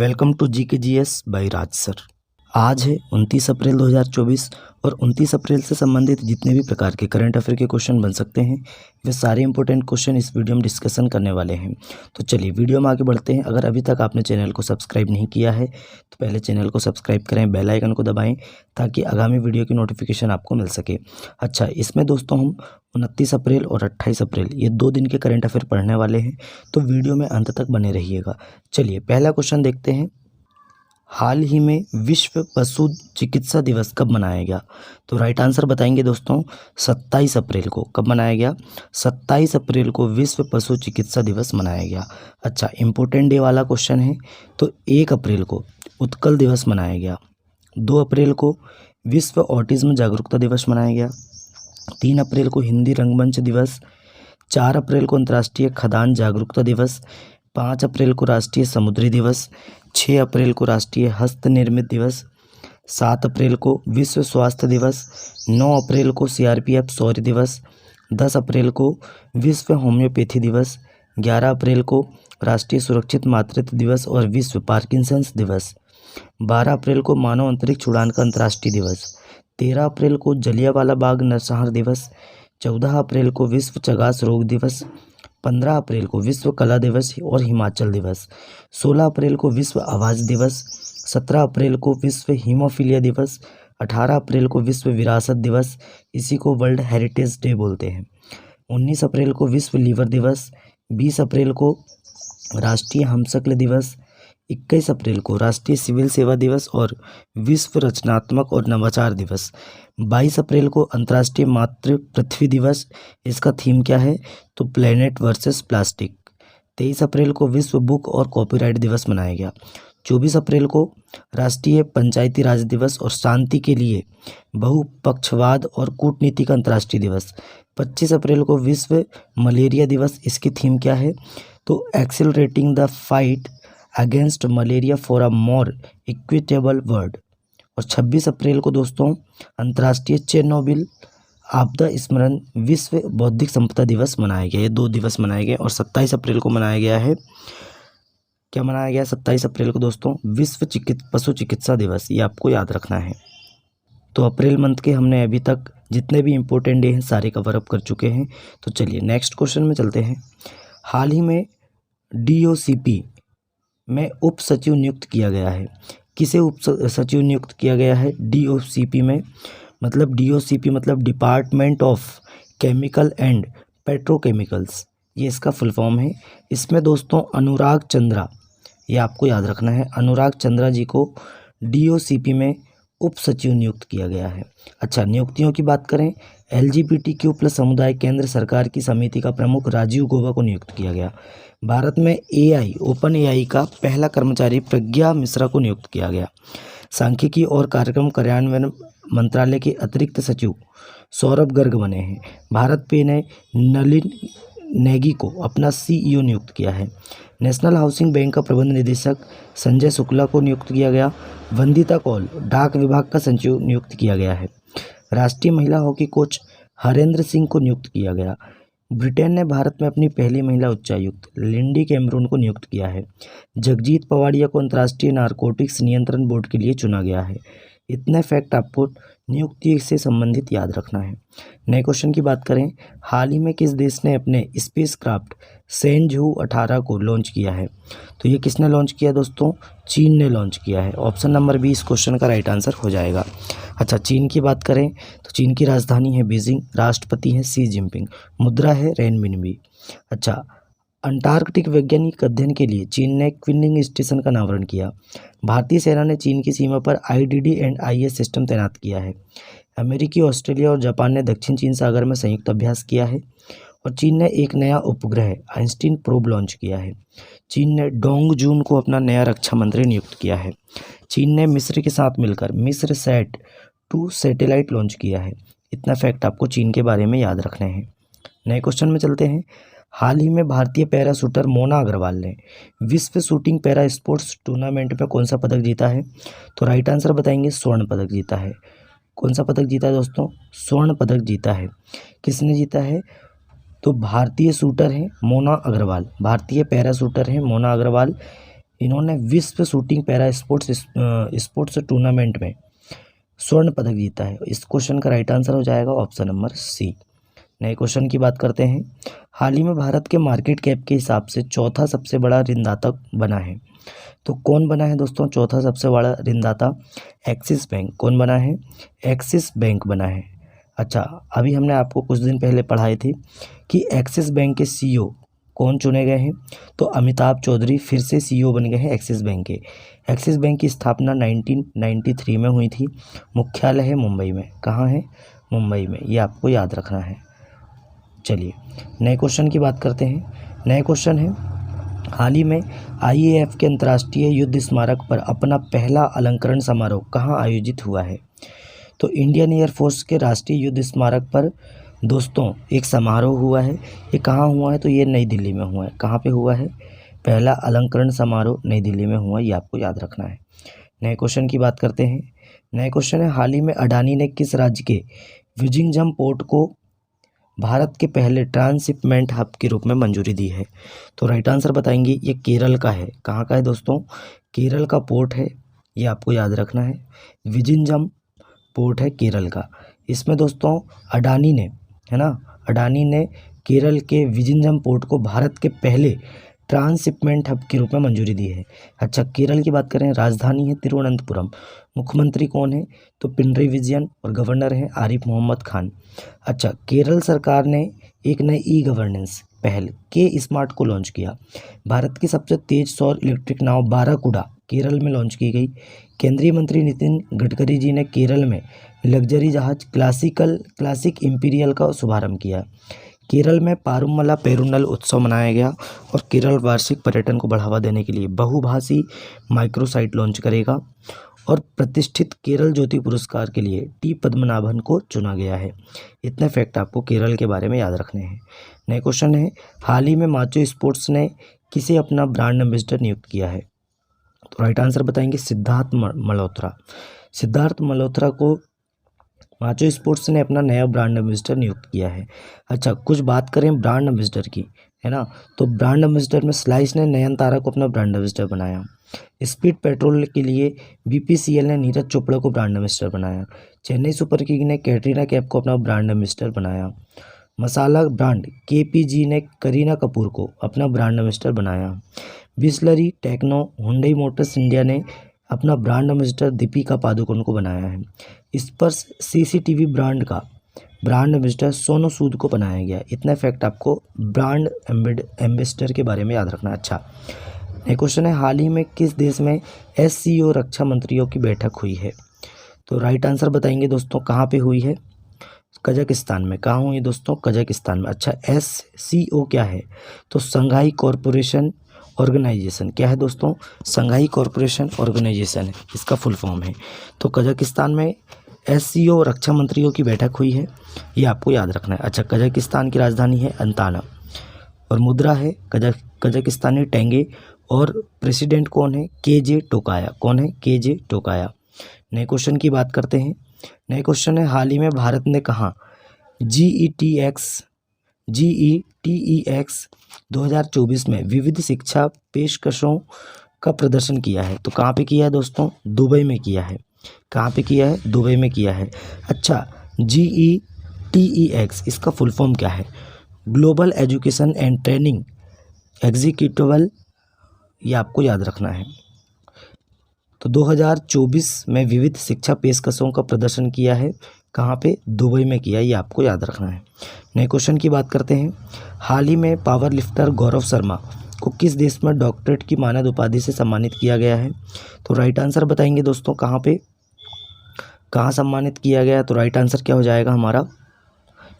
Welcome to जी के G S by Raj sir. आज है 29 अप्रैल 2024 और 29 अप्रैल से संबंधित जितने भी प्रकार के करंट अफेयर के क्वेश्चन बन सकते हैं वे सारे इंपॉर्टेंट क्वेश्चन इस वीडियो में डिस्कशन करने वाले हैं। तो चलिए वीडियो में आगे बढ़ते हैं। अगर अभी तक आपने चैनल को सब्सक्राइब नहीं किया है तो पहले चैनल को सब्सक्राइब करें, बेल आइकन को दबाएं ताकि आगामी वीडियो की नोटिफिकेशन आपको मिल सके। अच्छा, इसमें दोस्तों हम 29 अप्रैल और 28 अप्रैल ये 2 दिन के करंट अफेयर पढ़ने वाले हैं, तो वीडियो में अंत तक बने रहिएगा। चलिए पहला क्वेश्चन देखते हैं। हाल ही में विश्व पशु चिकित्सा दिवस कब मनाया गया? तो राइट आंसर बताएंगे दोस्तों 27 अप्रैल को। कब मनाया गया? 27 अप्रैल को विश्व पशु चिकित्सा दिवस मनाया गया। अच्छा, इम्पोर्टेंट डे वाला क्वेश्चन है। तो 1 अप्रैल को उत्कल दिवस मनाया गया। 2 अप्रैल को विश्व ऑटिज्म जागरूकता दिवस मनाया गया। 3 अप्रैल को हिंदी रंगमंच दिवस। 4 अप्रैल को अंतर्राष्ट्रीय खदान जागरूकता दिवस। 5 अप्रैल को राष्ट्रीय समुद्री दिवस। 6 अप्रैल को राष्ट्रीय हस्त निर्मित दिवस। 7 अप्रैल को विश्व स्वास्थ्य दिवस। 9 अप्रैल को सीआरपीएफ शौर्य दिवस। 10 अप्रैल को विश्व होम्योपैथी दिवस। 11 अप्रैल को राष्ट्रीय सुरक्षित मातृत्व दिवस और विश्व पार्किंसंस दिवस। 12 अप्रैल को मानव अंतरिक्ष उड़ान का अंतर्राष्ट्रीय दिवस। 13 अप्रैल को जलियांवाला बाग नरसंहार दिवस। 14 अप्रैल को विश्व चगास रोग दिवस। 15 अप्रैल को विश्व कला दिवस और हिमाचल दिवस। 16 अप्रैल को विश्व आवाज़ दिवस। 17 अप्रैल को विश्व हीमोफीलिया दिवस। 18 अप्रैल को विश्व विरासत दिवस, इसी को वर्ल्ड हेरिटेज डे बोलते हैं। 19 अप्रैल को विश्व लीवर दिवस। 20 अप्रैल को राष्ट्रीय हमशक्ल दिवस। 21 अप्रैल को राष्ट्रीय सिविल सेवा दिवस और विश्व रचनात्मक और नवाचार दिवस। 22 अप्रैल को अंतर्राष्ट्रीय मातृ पृथ्वी दिवस, इसका थीम क्या है? तो प्लेनेट वर्सेस प्लास्टिक। 23 अप्रैल को विश्व बुक और कॉपीराइट दिवस मनाया गया। 24 अप्रैल को राष्ट्रीय पंचायती राज दिवस और शांति के लिए बहुपक्षवाद और कूटनीति का अंतर्राष्ट्रीय दिवस। 25 अप्रैल को विश्व मलेरिया दिवस, इसकी थीम क्या है? तो accelerating the fight against malaria for a more equitable world. और 26 अप्रैल को दोस्तों अंतर्राष्ट्रीय चेरनोबिल आपदा स्मरण विश्व बौद्धिक संपदा दिवस मनाया गया। ये 2 दिवस मनाए गए। और 27 अप्रैल को मनाया गया है, क्या मनाया गया 27 अप्रैल को दोस्तों? विश्व पशु चिकित्सा दिवस। ये आपको याद रखना है। तो अप्रैल मंथ के हमने अभी तक जितने भी इम्पोर्टेंट डे हैं सारे कवर अप कर चुके हैं। तो चलिए नेक्स्ट क्वेश्चन में चलते हैं। हाल ही में DOCP में उप सचिव नियुक्त किया गया है। किसे उप सचिव नियुक्त किया गया है DOCP में? मतलब DOCP मतलब department of chemical and petrochemicals, ये इसका फुल फॉर्म है। इसमें दोस्तों अनुराग चंद्रा, ये आपको याद रखना है, अनुराग चंद्रा जी को DOCP में उप सचिव नियुक्त किया गया है। अच्छा, नियुक्तियों की बात करें, LGBTQ+ समुदाय केंद्र सरकार की समिति का प्रमुख राजीव गौबा को नियुक्त किया गया। भारत में ओपन AI का पहला कर्मचारी प्रज्ञा मिश्रा को नियुक्त किया गया। सांख्यिकी और कार्यक्रम कार्यान्वयन मंत्रालय के अतिरिक्त सचिव सौरभ गर्ग बने हैं। भारत पे ने नलिन नेगी को अपना CEO नियुक्त किया है। नेशनल हाउसिंग बैंक का प्रबंध निदेशक संजय शुक्ला को नियुक्त किया गया। वंदिता कौल डाक विभाग का सचिव नियुक्त किया गया है। राष्ट्रीय महिला हॉकी कोच हरेंद्र सिंह को नियुक्त किया गया। ब्रिटेन ने भारत में अपनी पहली महिला उच्चायुक्त लिंडी कैमरून को नियुक्त किया है। जगजीत पवाड़िया को अंतर्राष्ट्रीय नारकोटिक्स नियंत्रण बोर्ड के लिए चुना गया है। इतने फैक्ट आपको नियुक्ति से संबंधित याद रखना है। नए क्वेश्चन की बात करें, हाल ही में किस देश ने अपने स्पेसक्राफ्ट सेंझू 18 को लॉन्च किया है? तो ये किसने लॉन्च किया दोस्तों? चीन ने लॉन्च किया है। ऑप्शन नंबर 20 क्वेश्चन का राइट आंसर हो जाएगा। अच्छा, चीन की बात करें तो चीन की राजधानी है बीजिंग, राष्ट्रपति हैं शी जिनपिंग, मुद्रा है रेनमिनबी। अच्छा, अंटार्कटिक वैज्ञानिक अध्ययन के लिए चीन ने क्विलिंग स्टेशन का अनावरण किया। भारतीय सेना ने चीन की सीमा पर IDD एंड IS सिस्टम तैनात किया है। अमेरिकी, ऑस्ट्रेलिया और जापान ने दक्षिण चीन सागर में संयुक्त अभ्यास किया है। और चीन ने एक नया उपग्रह आइंस्टीन प्रोब लॉन्च किया है। चीन ने डोंग जून को अपना नया रक्षा मंत्री नियुक्त किया है। चीन ने मिस्र के साथ मिलकर मिस्र सैट 2 सैटेलाइट लॉन्च किया है। इतना फैक्ट आपको चीन के बारे में याद रखने हैं। नए क्वेश्चन में चलते हैं। हाल ही में भारतीय पैरा शूटर मोना अग्रवाल ने विश्व शूटिंग पैरा स्पोर्ट्स टूर्नामेंट में कौन सा पदक जीता है? तो राइट आंसर बताएंगे, स्वर्ण पदक जीता है। कौन सा पदक जीता है दोस्तों? स्वर्ण पदक जीता है। किसने जीता है? तो भारतीय शूटर हैं मोना अग्रवाल, भारतीय पैरा शूटर हैं मोना अग्रवाल। इन्होंने विश्व शूटिंग पैरा स्पोर्ट्स टूर्नामेंट में स्वर्ण पदक जीता है? इस क्वेश्चन का राइट आंसर हो जाएगा ऑप्शन नंबर सी। नए क्वेश्चन की बात करते हैं। हाल ही में भारत के मार्केट कैप के हिसाब से चौथा सबसे बड़ा ऋणदाता बना है, तो कौन बना है दोस्तों चौथा सबसे बड़ा ऋणदाता? Axis bank. कौन बना है? एक्सिस बैंक बना है। अच्छा, अभी हमने आपको कुछ दिन पहले पढ़ाई थी कि एक्सिस बैंक के सीईओ कौन चुने गए हैं, तो अमिताभ चौधरी फिर से सीईओ बन गए हैं एक्सिस बैंक के। एक्सिस बैंक की स्थापना 1993 में हुई थी। मुख्यालय है मुंबई में। कहाँ है? मुंबई में। ये आपको याद रखना है। चलिए नए क्वेश्चन की बात करते हैं। नए क्वेश्चन है, हाल ही में आईएएफ के अंतर्राष्ट्रीय युद्ध स्मारक पर अपना पहला अलंकरण समारोह कहाँ आयोजित हुआ है? तो इंडियन एयरफोर्स के राष्ट्रीय युद्ध स्मारक पर दोस्तों एक समारोह हुआ है। ये कहाँ हुआ है? तो ये नई दिल्ली में हुआ है। कहाँ पे हुआ है? पहला अलंकरण समारोह नई दिल्ली में हुआ। ये आपको याद रखना है। नए क्वेश्चन की बात करते हैं। नए क्वेश्चन है, हाल ही में अडानी ने किस राज्य के विजिंगम पोर्ट को भारत के पहले ट्रांसशिपमेंट हब के रूप में मंजूरी दी है? तो राइट आंसर बताएंगे, ये केरल का है। कहाँ का है दोस्तों? केरल का पोर्ट है। ये आपको याद रखना है। विजिंजम पोर्ट है केरल का। इसमें दोस्तों अडानी ने, है ना, अडानी ने केरल के विजिंजम पोर्ट को भारत के पहले ट्रांसशिपमेंट हब के रूप में मंजूरी दी है। अच्छा, केरल की बात करें, राजधानी है तिरुवनंतपुरम। मुख्यमंत्री कौन है? तो पिनरई विजयन। और गवर्नर हैं आरिफ मोहम्मद खान। अच्छा, केरल सरकार ने एक नई ई गवर्नेंस पहल के स्मार्ट को लॉन्च किया। भारत की सबसे तेज सौर इलेक्ट्रिक नाव बाराकुडा केरल में लॉन्च की गई। केंद्रीय मंत्री नितिन गडकरी जी ने केरल में लग्जरी जहाज क्लासिक इंपीरियल का शुभारंभ किया। केरल में पारुमला पेरुनल उत्सव मनाया गया। और केरल वार्षिक पर्यटन को बढ़ावा देने के लिए बहुभाषी माइक्रोसाइट लॉन्च करेगा। और प्रतिष्ठित केरल ज्योति पुरस्कार के लिए टी पद्मनाभन को चुना गया है। इतने फैक्ट आपको केरल के बारे में याद रखने हैं। नए क्वेश्चन है, हाल ही में माचो स्पोर्ट्स ने किसे अपना ब्रांड एम्बेसडर नियुक्त किया है? तो राइट आंसर बताएंगे सिद्धार्थ मल्होत्रा। सिद्धार्थ मल्होत्रा को माचो स्पोर्ट्स ने अपना नया ब्रांड एम्बेसडर नियुक्त किया है। अच्छा, कुछ बात करें ब्रांड एम्बेसडर की, है ना, तो ब्रांड एम्बेसडर में स्लाइस ने नयनतारा को अपना ब्रांड एम्बेसडर बनाया। स्पीड पेट्रोल के लिए बीपीसीएल ने नीरज चोपड़ा को ब्रांड एम्बेसडर बनाया। चेन्नई सुपर किंग ने कैटरीना कैफ को अपना ब्रांड एम्बेसडर बनाया। मसाला ब्रांड केपीजी ने करीना कपूर को अपना ब्रांड एम्बेसडर बनाया। Bisleri, Tecno, Hyundai Motors India ने अपना ब्रांड एम्बेसडर दीपिका पादुकोण को बनाया है। स्पर्श सीसीटीवी ब्रांड का ब्रांड एम्बेसडर सोनू सूद को बनाया गया। इतना फैक्ट आपको ब्रांड एम्बेसडर के बारे में याद रखना। अच्छा, एक क्वेश्चन है, हाल ही में किस देश में एससीओ रक्षा मंत्रियों की बैठक हुई है? तो राइट आंसर बताएंगे दोस्तों, कहाँ पे हुई है? कजाकिस्तान में। कहाँ हुई दोस्तों? कजाकिस्तान में। अच्छा, एससीओ क्या है? तो संघाई कॉरपोरेशन ऑर्गेनाइजेशन। क्या है दोस्तों? संघाई कॉरपोरेशन ऑर्गेनाइजेशन है, इसका फुल फॉर्म है। तो कजाकिस्तान में एससीओ रक्षा मंत्रियों की बैठक हुई है, ये आपको याद रखना है। अच्छा, कजाकिस्तान की राजधानी है अंताना और मुद्रा है कजाकिस्तानी टेंगे। और प्रेसिडेंट कौन है? केजे टोकाया। कौन है? केजे टोकाया। नए क्वेश्चन की बात करते हैं। नए क्वेश्चन है, हाल ही में भारत ने कहाँ जीईटीएक्स 2024 में विविध शिक्षा पेशकशों का प्रदर्शन किया है? तो कहाँ पे किया है दोस्तों? दुबई में किया है। कहाँ पे किया है? दुबई में किया है। अच्छा, जीईटीएक्स इसका फुल फॉर्म क्या है? Global education and training executive. ये आपको याद रखना है। तो 2024 में विविध शिक्षा पेशकशों का प्रदर्शन किया है। कहाँ पे? दुबई में किया। ये आपको याद रखना है। नए क्वेश्चन की बात करते हैं। हाल ही में पावर लिफ्टर गौरव शर्मा को किस देश में डॉक्टरेट की मानद उपाधि से सम्मानित किया गया है? तो राइट आंसर बताएंगे दोस्तों, कहाँ पे, कहाँ सम्मानित किया गया? तो राइट आंसर क्या हो जाएगा हमारा?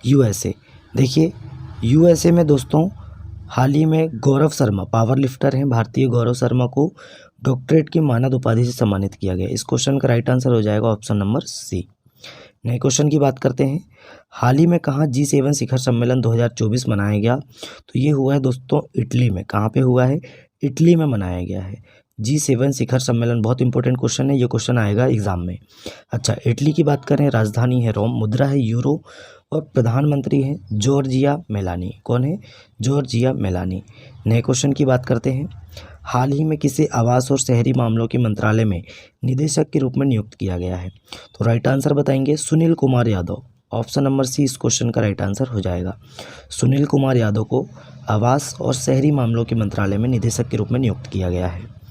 यूएसए। देखिए, यूएसए में दोस्तों हाल ही में गौरव शर्मा पावर लिफ्टर हैं, भारतीय गौरव शर्मा को डॉक्टरेट की मानद उपाधि से सम्मानित किया गया। इस क्वेश्चन का राइट आंसर हो जाएगा ऑप्शन नंबर सी। नए क्वेश्चन की बात करते हैं। हाल ही में कहाँ G7 शिखर सम्मेलन 2024 मनाया गया? तो ये हुआ है दोस्तों इटली में। कहाँ पे हुआ है? इटली में मनाया गया है। G7 शिखर सम्मेलन, बहुत इंपॉर्टेंट क्वेश्चन है, ये क्वेश्चन आएगा एग्जाम में। अच्छा, इटली की बात करें, राजधानी है रोम, मुद्रा है यूरो और प्रधानमंत्री है जॉर्जिया मेलानी। कौन है? Georgia Melanie. नए क्वेश्चन की बात करते हैं, हाल ही में किसे आवास और शहरी मामलों के मंत्रालय में निदेशक के रूप में नियुक्त किया गया है? तो राइट आंसर बताएंगे Sunil Kumar Yadav. Option number C इस क्वेश्चन का राइट आंसर हो जाएगा। सुनील कुमार यादव को आवास और शहरी मामलों के मंत्रालय में निदेशक के रूप में नियुक्त किया गया है।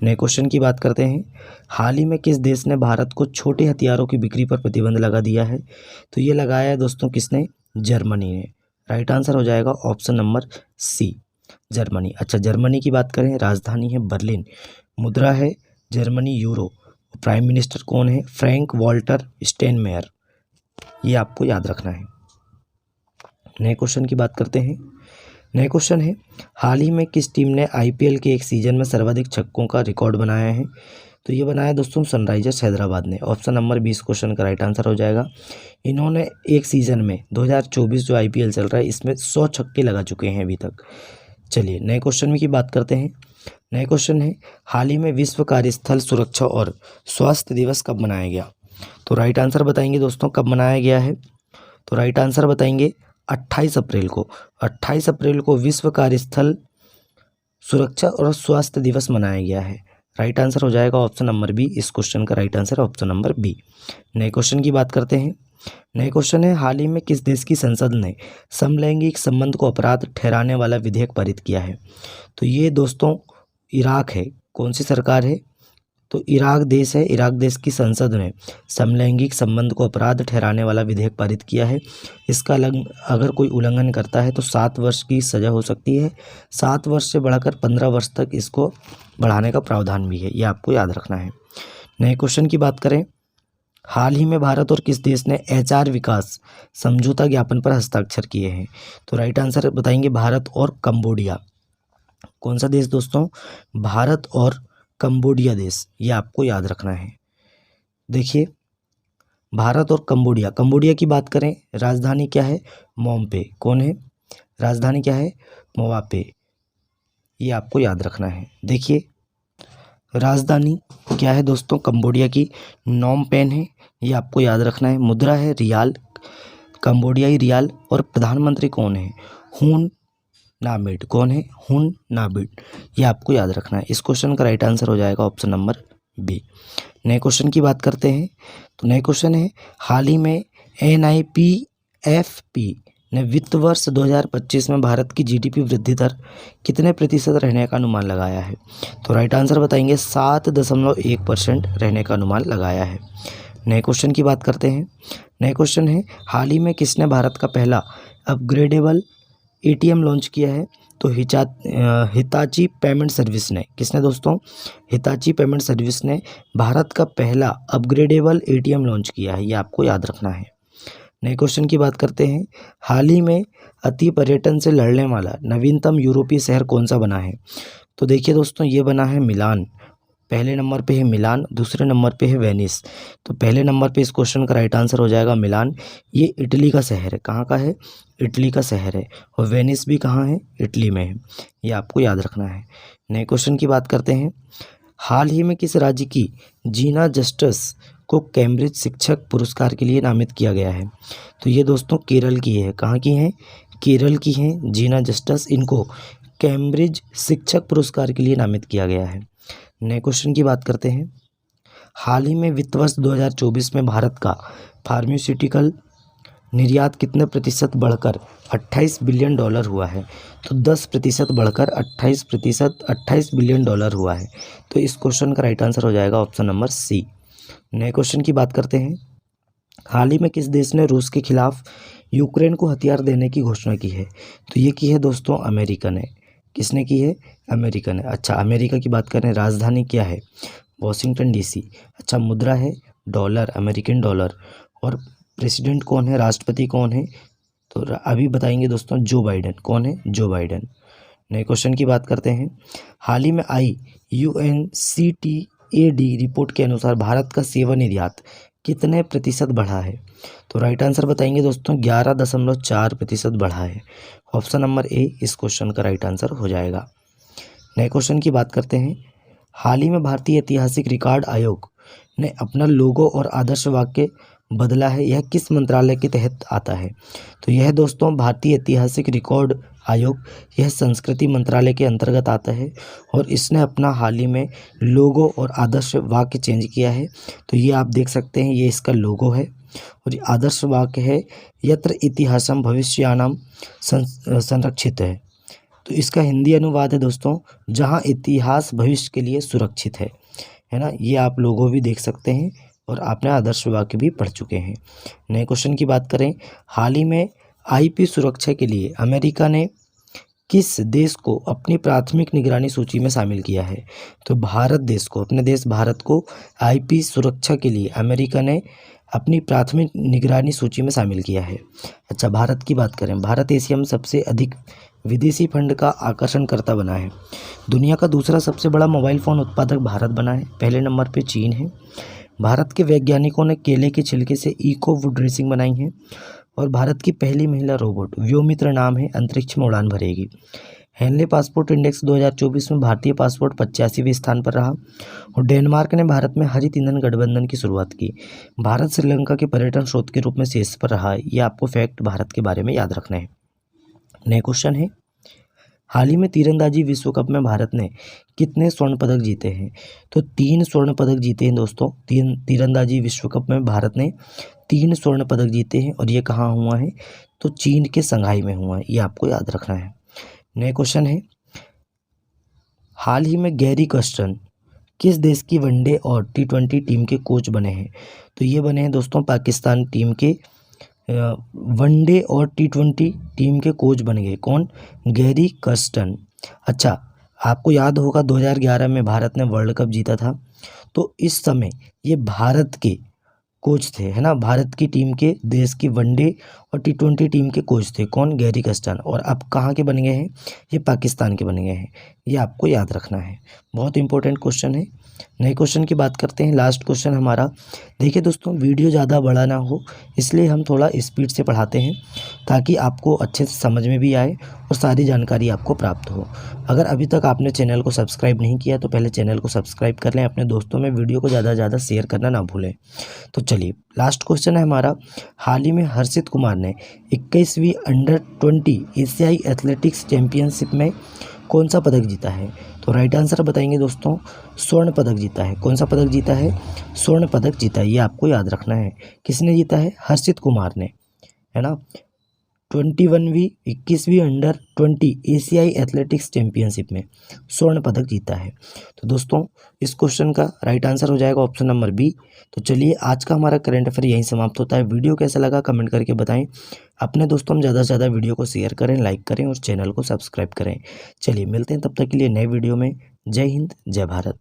नए क्वेश्चन की बात करते हैं, हाल ही में किस देश ने भारत को छोटे हथियारों की बिक्री पर प्रतिबंध लगा दिया है? तो ये लगाया है दोस्तों किसने? जर्मनी ने। राइट आंसर हो जाएगा ऑप्शन नंबर सी, जर्मनी। अच्छा, जर्मनी की बात करें, राजधानी है बर्लिन, मुद्रा है जर्मनी यूरो, प्राइम मिनिस्टर कौन है? Frank Walter Steinmeier. ये आपको याद रखना है। नए क्वेश्चन की बात करते हैं, नए क्वेश्चन है, हाल ही में किस टीम ने IPL के एक सीजन में सर्वाधिक छक्कों का रिकॉर्ड बनाया है? तो ये बनाया दोस्तों सनराइजर्स हैदराबाद ने। ऑप्शन नंबर 20 क्वेश्चन का राइट आंसर हो जाएगा। इन्होंने एक सीज़न में 2024 जो IPL चल रहा है इसमें 100 छक्के लगा चुके हैं अभी तक। चलिए नए क्वेश्चन की बात करते हैं। नए क्वेश्चन है, हाल ही में विश्व कार्यस्थल सुरक्षा और स्वास्थ्य दिवस कब मनाया गया? तो राइट आंसर बताएंगे दोस्तों कब मनाया गया है? तो राइट आंसर बताएंगे 28 अप्रैल को। 28 अप्रैल को विश्व कार्यस्थल सुरक्षा और स्वास्थ्य दिवस मनाया गया है। राइट आंसर हो जाएगा ऑप्शन नंबर बी। इस क्वेश्चन का right answer option number B. नए क्वेश्चन की बात करते हैं। नए क्वेश्चन है, हाल ही में किस देश की संसद ने समलैंगिक संबंध को अपराध ठहराने वाला विधेयक पारित किया है? तो ये दोस्तों इराक है। कौन सी सरकार है? तो इराक देश है। इराक देश की संसद ने समलैंगिक संबंध को अपराध ठहराने वाला विधेयक पारित किया है। इसका अगर कोई उल्लंघन करता है तो 7 वर्ष की सज़ा हो सकती है। 7 वर्ष से बढ़कर 15 वर्ष तक इसको बढ़ाने का प्रावधान भी है, ये आपको याद रखना है। नए क्वेश्चन की बात करें, हाल ही में भारत और किस देश ने HR विकास समझौता ज्ञापन पर हस्ताक्षर किए हैं? तो राइट आंसर बताएंगे भारत और कंबोडिया। कौन सा देश दोस्तों? भारत और कंबोडिया देश, ये आपको याद रखना है। देखिए, भारत और कंबोडिया, कंबोडिया की बात करें, राजधानी क्या है? मोम्पे। कौन है? राजधानी क्या है? मोवापे। ये आपको याद रखना है। देखिए, राजधानी क्या है दोस्तों कंबोडिया की? नॉम पेन है, ये आपको याद रखना है। मुद्रा है रियाल, कंबोडियाई रियाल और प्रधानमंत्री कौन है? हुन नामिड। कौन है? हुन नामिड। ये आपको याद रखना है। इस क्वेश्चन का राइट आंसर हो जाएगा ऑप्शन नंबर बी। नए क्वेश्चन की बात करते हैं। तो नए क्वेश्चन है, हाल ही में NIPFP ने वित्त वर्ष 2025 में भारत की GDP वृद्धि दर कितने प्रतिशत रहने का अनुमान लगाया है? तो राइट आंसर बताएंगे 7.1% रहने का अनुमान लगाया है। नए क्वेश्चन की बात करते हैं। नए क्वेश्चन है, हाल ही में किसने भारत का पहला अपग्रेडेबल ATM लॉन्च किया है? तो हिताची पेमेंट सर्विस ने। किसने दोस्तों? हिताची पेमेंट सर्विस ने भारत का पहला अपग्रेडेबल ATM लॉन्च किया है, ये आपको याद रखना है। नए क्वेश्चन की बात करते हैं, हाल ही में अति पर्यटन से लड़ने वाला नवीनतम यूरोपीय शहर कौन सा बना है? तो देखिए दोस्तों, ये बना है मिलान। पहले नंबर पे है मिलान, दूसरे नंबर पे है वेनिस। तो पहले नंबर पे इस क्वेश्चन का राइट आंसर हो जाएगा मिलान। ये इटली का शहर है। कहाँ का है? इटली का शहर है। और वेनिस भी कहाँ है? इटली में है। ये आपको याद रखना है। नए क्वेश्चन की बात करते हैं, हाल ही में किस राज्य की जीना जस्टिस को कैम्ब्रिज शिक्षक पुरस्कार के लिए नामित किया गया है? तो ये दोस्तों केरल की है। कहाँ की हैं? केरल की हैं जीना जस्टिस। इनको कैम्ब्रिज शिक्षक पुरस्कार के लिए नामित किया गया है। नए क्वेश्चन की बात करते हैं, हाल ही में वित्त वर्ष 2024 में भारत का फार्मास्यूटिकल निर्यात कितने प्रतिशत बढ़कर 28 बिलियन डॉलर हुआ है? तो 10% बढ़कर 28 बिलियन डॉलर हुआ है। तो इस क्वेश्चन का राइट आंसर हो जाएगा ऑप्शन नंबर सी। नए क्वेश्चन की बात करते हैं, हाल ही में किस देश ने रूस के खिलाफ यूक्रेन को हथियार देने की घोषणा की है? तो ये की है दोस्तों अमेरिका ने। किसने की है? अमेरिका ने। अच्छा, अमेरिका की बात करें, राजधानी क्या है? Washington DC। अच्छा, मुद्रा है डॉलर, अमेरिकन डॉलर। और प्रेसिडेंट कौन है? राष्ट्रपति कौन है? तो अभी बताएंगे दोस्तों जो बाइडेन। कौन है? Joe Biden. नए क्वेश्चन की बात करते हैं, हाल ही में आई UNCTAD रिपोर्ट के अनुसार भारत का सेवा निर्यात कितने प्रतिशत बढ़ा है? तो राइट आंसर बताएंगे दोस्तों 11.4% बढ़ा है। ऑप्शन नंबर ए इस क्वेश्चन का राइट आंसर हो जाएगा। नए क्वेश्चन की बात करते हैं, हाल ही में भारतीय ऐतिहासिक रिकॉर्ड आयोग ने अपना लोगो और आदर्श वाक्य बदला है, यह किस मंत्रालय के तहत आता है? तो यह दोस्तों भारतीय ऐतिहासिक रिकॉर्ड आयोग, यह संस्कृति मंत्रालय के अंतर्गत आता है और इसने अपना हाल ही में लोगो और आदर्श वाक्य चेंज किया है। तो ये आप देख सकते हैं, ये इसका लोगो है और ये आदर्श वाक्य है, यत्र इतिहासम भविष्याणाम संरक्षित है। तो इसका हिंदी अनुवाद है दोस्तों, जहाँ इतिहास भविष्य के लिए सुरक्षित है ना। ये आप लोगों भी देख सकते हैं और आपने आदर्श वाक्य भी पढ़ चुके हैं। नए क्वेश्चन की बात करें, हाल ही में आईपी सुरक्षा के लिए अमेरिका ने किस देश को अपनी प्राथमिक निगरानी सूची में शामिल किया है? तो भारत देश को, अपने देश भारत को आईपी सुरक्षा के लिए अमेरिका ने अपनी प्राथमिक निगरानी सूची में शामिल किया है। अच्छा, भारत की बात करें, भारत एशिया में सबसे अधिक विदेशी फंड का आकर्षणकर्ता बना है। दुनिया का दूसरा सबसे बड़ा मोबाइल फ़ोन उत्पादक भारत बना है, पहले नंबर पे चीन है। भारत के वैज्ञानिकों ने केले के छिलके से इको वुड ड्रेसिंग बनाई है और भारत की पहली महिला रोबोट व्योमित्र नाम है, अंतरिक्ष में उड़ान भरेगी। हेनले पासपोर्ट इंडेक्स 2024 में भारतीय पासपोर्ट 85वें स्थान पर रहा और डेनमार्क ने भारत में हरित ईंधन गठबंधन की शुरुआत की। भारत श्रीलंका के पर्यटन स्रोत के रूप में शीर्ष पर रहा है। ये आपको फैक्ट भारत के बारे में याद रखना है। नए क्वेश्चन है, हाल ही में तीरंदाजी विश्व कप में भारत ने कितने स्वर्ण पदक जीते हैं? तो 3 स्वर्ण पदक जीते हैं दोस्तों। तीरंदाजी विश्व कप में भारत ने 3 स्वर्ण पदक जीते हैं और ये कहाँ हुआ है? तो चीन के संघाई में हुआ है, ये आपको याद रखना है। नए क्वेश्चन है, हाल ही में गैरी कर्स्टन किस देश की वनडे और T20 टीम के कोच बने हैं? तो ये बने हैं दोस्तों पाकिस्तान टीम के वनडे और T20 टीम के कोच बन गए। कौन? Gary Kirsten. अच्छा, आपको याद होगा 2011 में भारत ने वर्ल्ड कप जीता था, तो इस समय ये भारत के कोच थे, है ना। भारत की टीम के, देश की वनडे और T20 टीम के कोच थे। कौन? Gary Kirsten. और अब कहाँ के बन गए हैं? ये पाकिस्तान के बन गए हैं, ये आपको याद रखना है। बहुत इंपॉर्टेंट क्वेश्चन है। नए क्वेश्चन की बात करते हैं, लास्ट क्वेश्चन हमारा। देखिए दोस्तों, वीडियो ज़्यादा बड़ा ना हो इसलिए हम थोड़ा स्पीड से पढ़ाते हैं ताकि आपको अच्छे से समझ में भी आए और सारी जानकारी आपको प्राप्त हो। अगर अभी तक आपने चैनल को सब्सक्राइब नहीं किया तो पहले चैनल को सब्सक्राइब कर लें, अपने दोस्तों में वीडियो को ज़्यादा से ज़्यादा शेयर करना ना भूलें। तो चलिए, लास्ट क्वेश्चन है हमारा, हाल ही में हर्षित कुमार ने 21वीं अंडर 20 एशियाई एथलेटिक्स चैंपियनशिप में कौन सा पदक जीता है? तो राइट आंसर बताएंगे दोस्तों, स्वर्ण पदक जीता है। कौन सा पदक जीता है? स्वर्ण पदक जीता है, ये आपको याद रखना है। किसने जीता है? हर्षित कुमार ने, है ना। 21वीं अंडर 20 एशियाई एथलेटिक्स चैंपियनशिप में स्वर्ण पदक जीता है। तो दोस्तों, इस क्वेश्चन का राइट आंसर हो जाएगा ऑप्शन नंबर बी। तो चलिए, आज का हमारा करंट अफेयर यहीं समाप्त होता है। वीडियो कैसा लगा कमेंट करके बताएं। अपने दोस्तों में ज़्यादा से ज़्यादा वीडियो को शेयर करें, लाइक करें और चैनल को सब्सक्राइब करें। चलिए, मिलते हैं तब तक के लिए नए वीडियो में। जय हिंद, जय भारत।